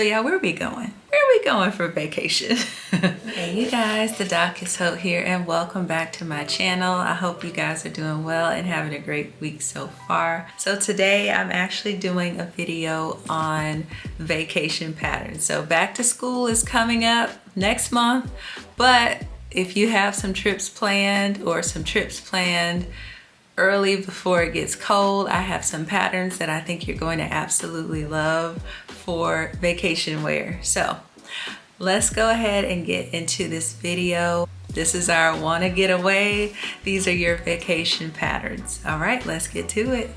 So yeah, where are we going? Where are we going for vacation? Hey you guys, the Doc is Hope here and welcome back to my channel. I hope you guys are doing well and having a great week so far. So today I'm actually doing a video on vacation patterns. So back to school is coming up next month, but if you have some trips planned early before it gets cold, I have some patterns that I think you're going to absolutely love for vacation wear. So let's go ahead and get into this video. This is our wanna get away. These are your vacation patterns. All right, let's get to it.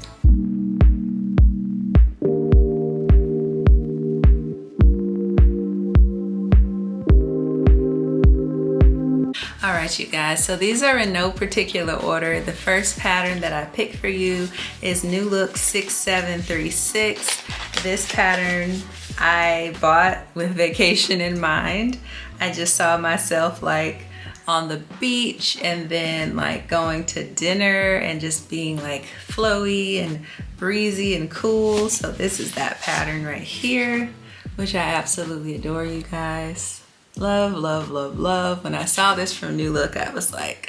All right, you guys, so these are in no particular order. The first pattern that I picked for you is New Look 6736. This pattern I bought with vacation in mind. I just saw myself like on the beach and then like going to dinner and just being like flowy and breezy and cool. So this is that pattern right here, which I absolutely adore, you guys. Love, love, love, love. When I saw this from New Look, I was like,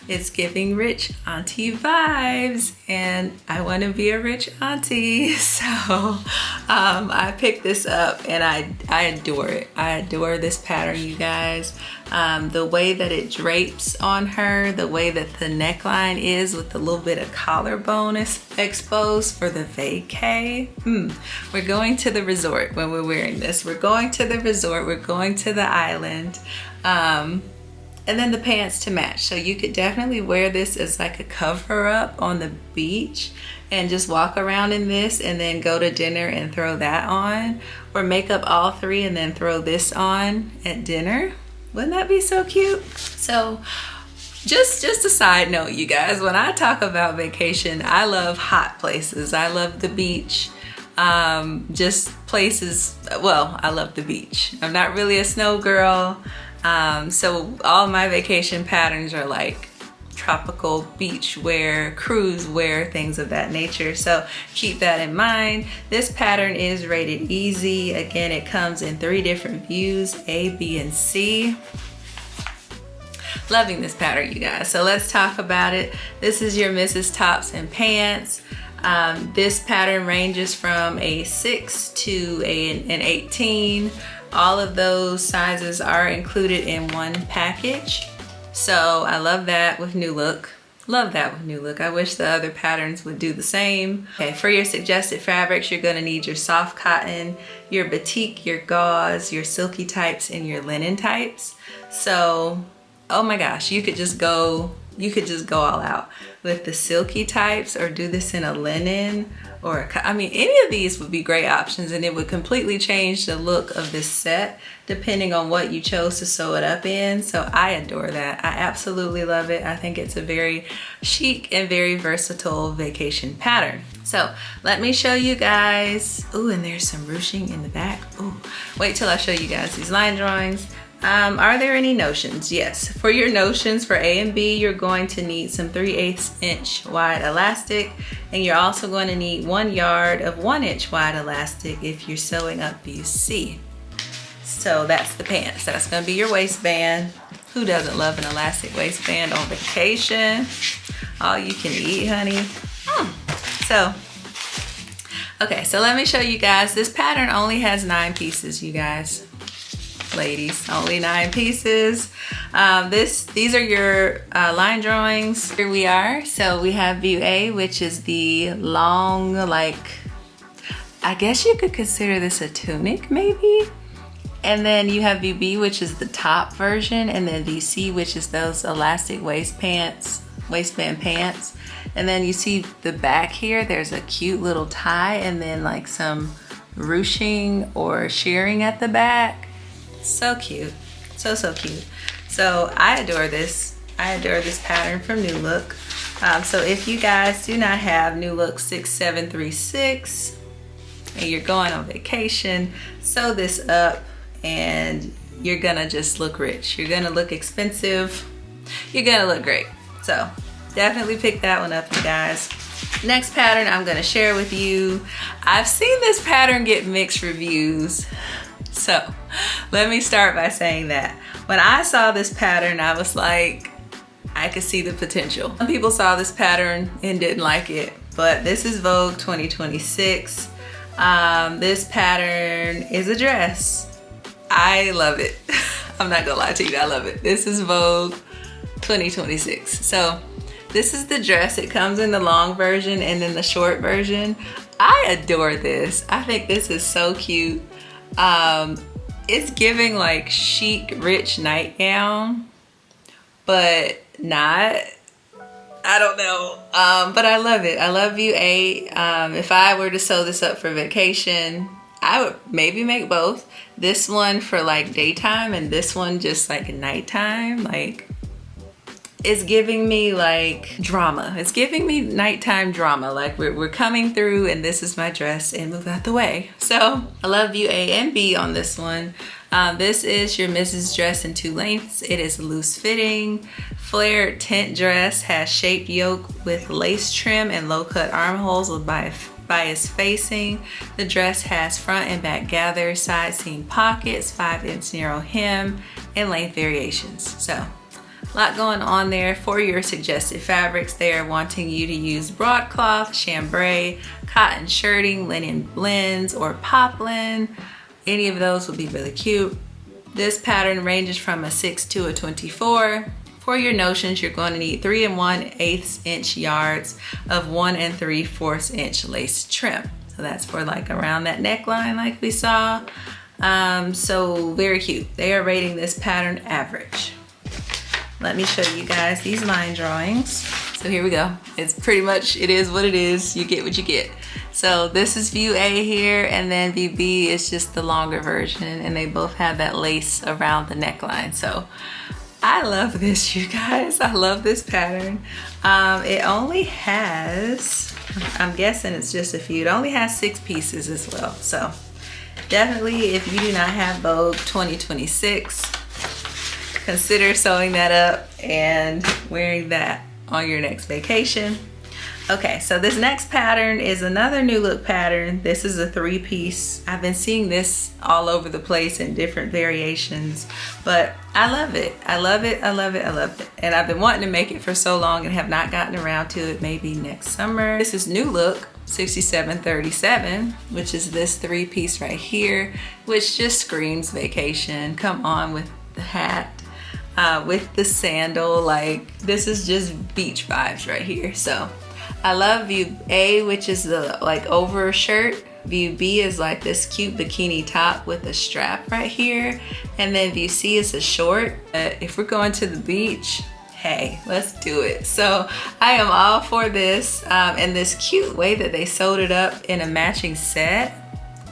it's giving rich auntie vibes and I want to be a rich auntie. So I picked this up and I adore it. I adore this pattern, you guys. The way that it drapes on her, the way that the neckline is with a little bit of collarbone exposed for the vacay. We're going to the resort when we're wearing this. We're going to the resort, we're going to the island. And then the pants to match. So you could definitely wear this as like a cover up on the beach and just walk around in this and then go to dinner and throw that on, or make up all three and then throw this on at dinner. Wouldn't that be so cute? So just a side note, you guys, when I talk about vacation, I love hot places. I love the beach. Just places, well, I love the beach. I'm not really a snow girl. So all my vacation patterns are like tropical beach wear, cruise wear, things of that nature. So keep that in mind. This pattern is rated easy. Again, it comes in 3 different views, A, B, and C. Loving this pattern, you guys. So let's talk about it. This is your Mrs. Tops and Pants. This pattern ranges from a 6 to an 18. All of those sizes are included in one package. So I love that with New Look. Love that with New Look. I wish the other patterns would do the same. Okay, for your suggested fabrics, you're gonna need your soft cotton, your batik, your gauze, your silky types, and your linen types. So, oh my gosh, you could just go all out with the silky types, or do this in a linen, or I mean, any of these would be great options, and it would completely change the look of this set depending on what you chose to sew it up in. So I adore that. I absolutely love it. I think it's a very chic and very versatile vacation pattern. So let me show you guys. Ooh, and there's some ruching in the back. Ooh, wait till I show you guys these line drawings. Are there any notions? Yes. For your notions for A and B, you're going to need some 3/8 inch wide elastic, and you're also going to need 1 yard of 1 inch wide elastic if you're sewing up these C. So that's the pants. That's going to be your waistband. Who doesn't love an elastic waistband on vacation? All you can eat, honey. So, okay, so let me show you guys. This pattern only has 9 pieces, you guys. Ladies, only 9 pieces. These are your line drawings. Here we are. So we have view A, which is the long, like, I guess you could consider this a tunic maybe. And then you have view B, which is the top version, and then view C, which is those elastic waistband pants. And then you see the back here, there's a cute little tie and then like some ruching or shearing at the back. So cute, so cute. So I adore this. I adore this pattern from New Look. So if you guys do not have New Look 6736 and you're going on vacation, sew this up and you're gonna just look rich. You're gonna look expensive. You're gonna look great. So definitely pick that one up, you guys. Next pattern I'm gonna share with you. I've seen this pattern get mixed reviews. So let me start by saying that when I saw this pattern, I was like, I could see the potential. Some people saw this pattern and didn't like it, but this is Vogue 2026. This pattern is a dress. I love it. I'm not gonna lie to you, I love it. This is Vogue 2026. So this is the dress. It comes in the long version and then the short version. I adore this. I think this is so cute. It's giving like chic, rich nightgown, but not, I don't know. But I love it. I love you, A. If I were to sew this up for vacation, I would maybe make both. This one for like daytime and this one just like nighttime. Like, it's giving me like drama. It's giving me nighttime drama. Like we're coming through and this is my dress and move out the way. So I love you, A and B on this one. This is your Mrs. dress in 2 lengths. It is loose fitting, flared tent dress, has shaped yoke with lace trim and low cut armholes with bias facing. The dress has front and back gathers, side seam pockets, 5-inch narrow hem, and length variations. So a lot going on there. For your suggested fabrics, they are wanting you to use broadcloth, chambray, cotton shirting, linen blends, or poplin. Any of those would be really cute. This pattern ranges from a 6 to a 24. For your notions, you're going to need 3 1/8 inch yards of 1 3/4 inch lace trim. So that's for like around that neckline like we saw. So very cute. They are rating this pattern average. Let me show you guys these line drawings. So here we go. It's pretty much, it is what it is. You get what you get. So this is view A here, and then view B is just the longer version, and they both have that lace around the neckline. So I love this, you guys. I love this pattern. It only has, I'm guessing it's just a few. It only has 6 pieces as well. So definitely, if you do not have Vogue 2026, consider sewing that up and wearing that on your next vacation. Okay, so this next pattern is another new look pattern. This is a 3-piece. I've been seeing this all over the place in different variations, but I love it. I love it, I love it, I love it. And I've been wanting to make it for so long and have not gotten around to it. Maybe next summer. This is new look 6737, which is this 3-piece right here, which just screams vacation. Come on, with the hat, with the sandal. Like, this is just beach vibes right here. So I love view A, which is the like over shirt. View B is like this cute bikini top with a strap right here. And then view C is a short. If we're going to the beach, hey, let's do it. So I am all for this. And this cute way that they sewed it up in a matching set.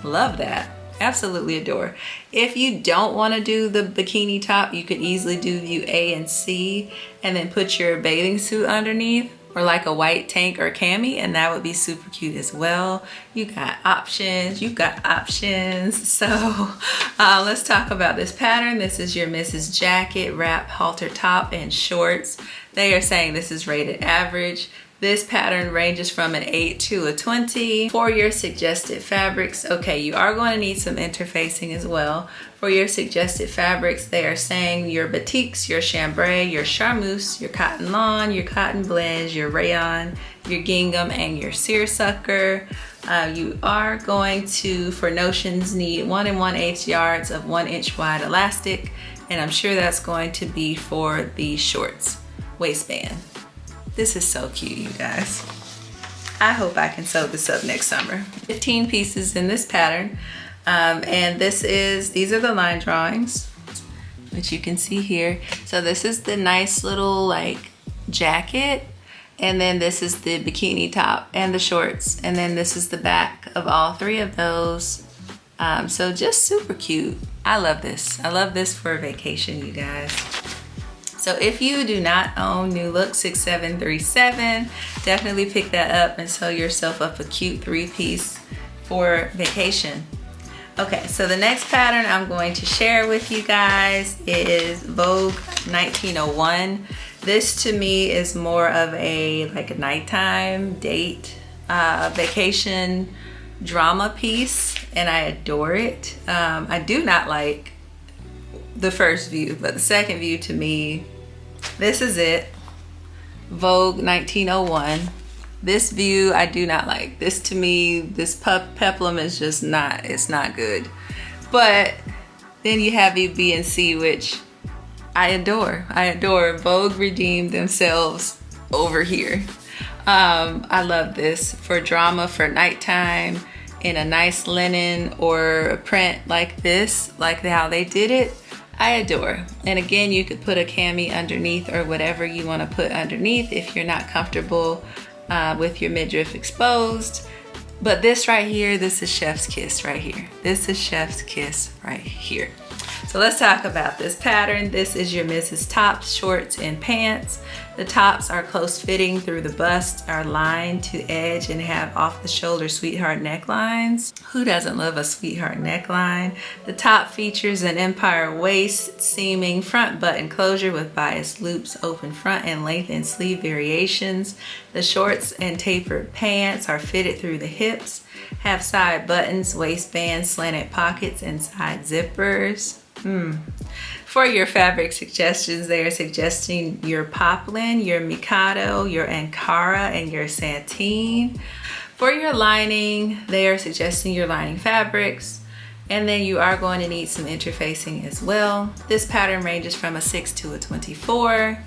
Love that. Absolutely adore. If you don't want to do the bikini top, you could easily do view A and C and then put your bathing suit underneath, or like a white tank or cami, and that would be super cute as well. You got options, you got options. So let's talk about this pattern. This is your Mrs. jacket, wrap, halter top, and shorts. They are saying this is rated average. This pattern ranges from an 8 to a 20. For your suggested fabrics, okay, you are going to need some interfacing as well. For your suggested fabrics, they are saying your batiks, your chambray, your charmeuse, your cotton lawn, your cotton blends, your rayon, your gingham, and your seersucker. You are going to, for notions, need 1 1/8 yards of 1 inch wide elastic, and I'm sure that's going to be for the shorts waistband. This is so cute, you guys. I hope I can sew this up next summer. 15 pieces in this pattern. And these are the line drawings, which you can see here. So this is the nice little like jacket. And then this is the bikini top and the shorts. And then this is the back of all 3 of those. So just super cute. I love this. I love this for a vacation, you guys. So if you do not own New Look 6737, definitely pick that up and sew yourself up a cute 3-piece for vacation. Okay, so the next pattern I'm going to share with you guys is Vogue 1901. This to me is more of a like a nighttime date, vacation drama piece, and I adore it. I do not like the first view, but the second view to me, this is it. Vogue 1901. This view I do not like. This to me, this peplum is just not, it's not good. But then you have view B and C, which I adore. I adore. Vogue redeemed themselves over here. I love this for drama, for nighttime, in a nice linen or a print like this, like how they did it. I adore. And again, you could put a cami underneath or whatever you want to put underneath if you're not comfortable with your midriff exposed. But this right here, this is chef's kiss right here. This is chef's kiss right here. So let's talk about this pattern. This is your Mrs. Tops shorts and pants. The tops are close fitting through the bust, are lined to edge, and have off the shoulder sweetheart necklines. Who doesn't love a sweetheart neckline? The top features an empire waist, seaming front button closure with bias loops, open front and length and sleeve variations. The shorts and tapered pants are fitted through the hips, have side buttons, waistband, slanted pockets, and side zippers. For your fabric suggestions, they are suggesting your poplin, your mikado, your ankara, and your sateen. For your lining, they are suggesting your lining fabrics. And then you are going to need some interfacing as well. This pattern ranges from a 6 to a 24.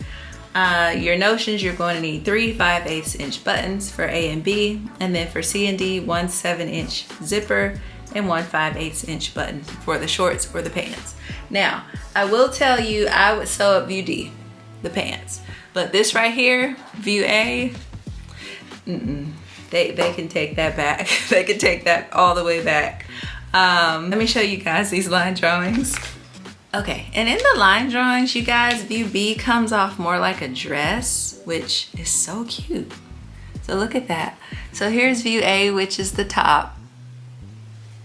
Your notions, you're going to need 3 5/8 inch buttons for A and B. And then for C and D, 1 7-inch zipper and 1 5/8 inch button for the shorts or the pants. Now, I will tell you, I would sew up view D, the pants. But this right here, view A, they can take that back. They can take that all the way back. Let me show you guys these line drawings. Okay, and in the line drawings, you guys, view B comes off more like a dress, which is so cute. So look at that. So here's view A, which is the top.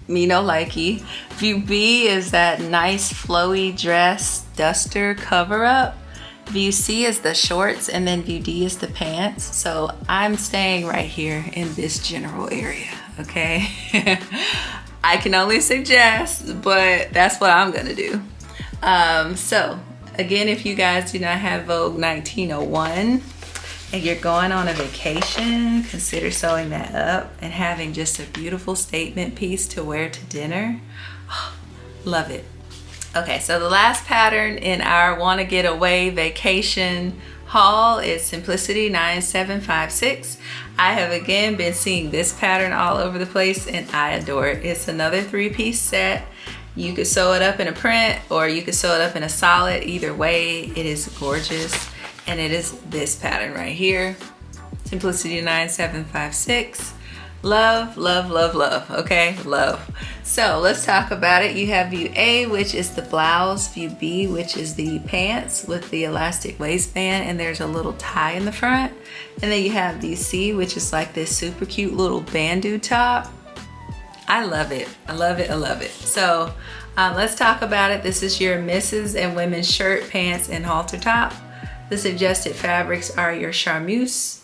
Me no likey. View B is that nice flowy dress duster cover up. View C is the shorts, and then view D is the pants. So I'm staying right here in this general area, okay? I can only suggest, but that's what I'm gonna do. So again, if you guys do not have Vogue 1901 and you're going on a vacation, consider sewing that up and having just a beautiful statement piece to wear to dinner. Oh, love it. Okay, so the last pattern in our Wanna Get Away vacation haul is Simplicity 9756. I have again been seeing this pattern all over the place and I adore it. It's another 3-piece set. You could sew it up in a print or you could sew it up in a solid. Either way, it is gorgeous. And it is this pattern right here, Simplicity 9756. Love, love, love, love, okay? Love. So let's talk about it. You have view A, which is the blouse, view B, which is the pants with the elastic waistband, and there's a little tie in the front. And then you have view C, which is like this super cute little bandeau top. I love it. I love it. I love it. So let's talk about it. This is your Mrs. and women's shirt, pants, and halter top. The suggested fabrics are your charmeuse,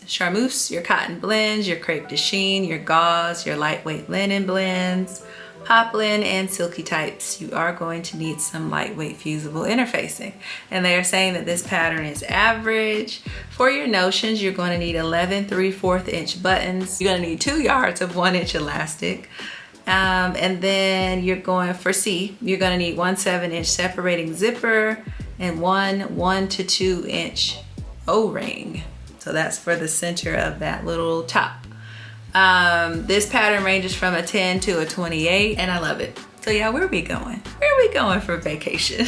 your cotton blends, your crepe de chine, your gauze, your lightweight linen blends, poplin, and silky types. You are going to need some lightweight fusible interfacing. And they are saying that this pattern is average. For your notions, you're going to need 11 3/4 inch buttons. You're going to need 2 yards of 1 inch elastic. And then you're going for C, you're going to need 1 7-inch separating zipper and 1 to 2 inch O-ring. So that's for the center of that little top. This pattern ranges from a 10 to a 28 and I love it. So yeah, where are we going? Where are we going for vacation?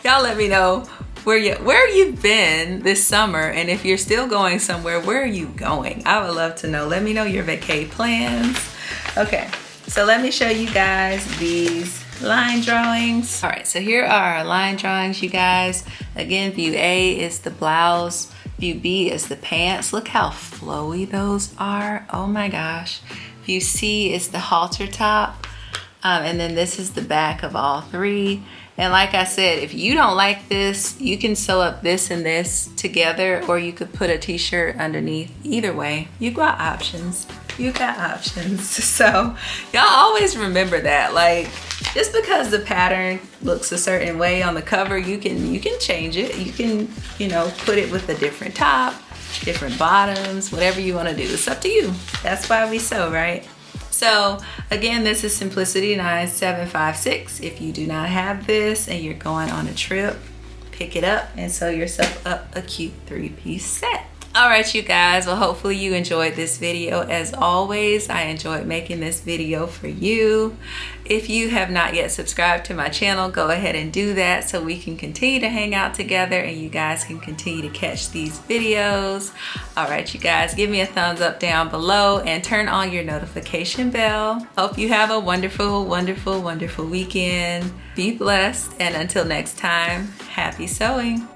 Y'all let me know where you've been this summer, and if you're still going somewhere, where are you going? I would love to know. Let me know your vacay plans. Okay, so let me show you guys these line drawings. All right, so here are our line drawings, you guys. Again, view A is the blouse, view B is the pants. Look how flowy those are. Oh my gosh. View C is the halter top. And then this is the back of all three. And like I said, if you don't like this, you can sew up this and this together, or you could put a t-shirt underneath. Either way, you got options. You got options. So y'all always remember that. Like, just because the pattern looks a certain way on the cover, you can change it. You can, you know, put it with a different top, different bottoms, whatever you want to do. It's up to you. That's why we sew, right? So again, this is Simplicity 9756. If you do not have this and you're going on a trip, pick it up and sew yourself up a cute 3-piece set. All right, you guys, well, hopefully you enjoyed this video. As always, I enjoyed making this video for you. If you have not yet subscribed to my channel, go ahead and do that so we can continue to hang out together and you guys can continue to catch these videos. All right, you guys, give me a thumbs up down below and turn on your notification bell. Hope you have a wonderful, wonderful, wonderful weekend. Be blessed, and until next time, happy sewing.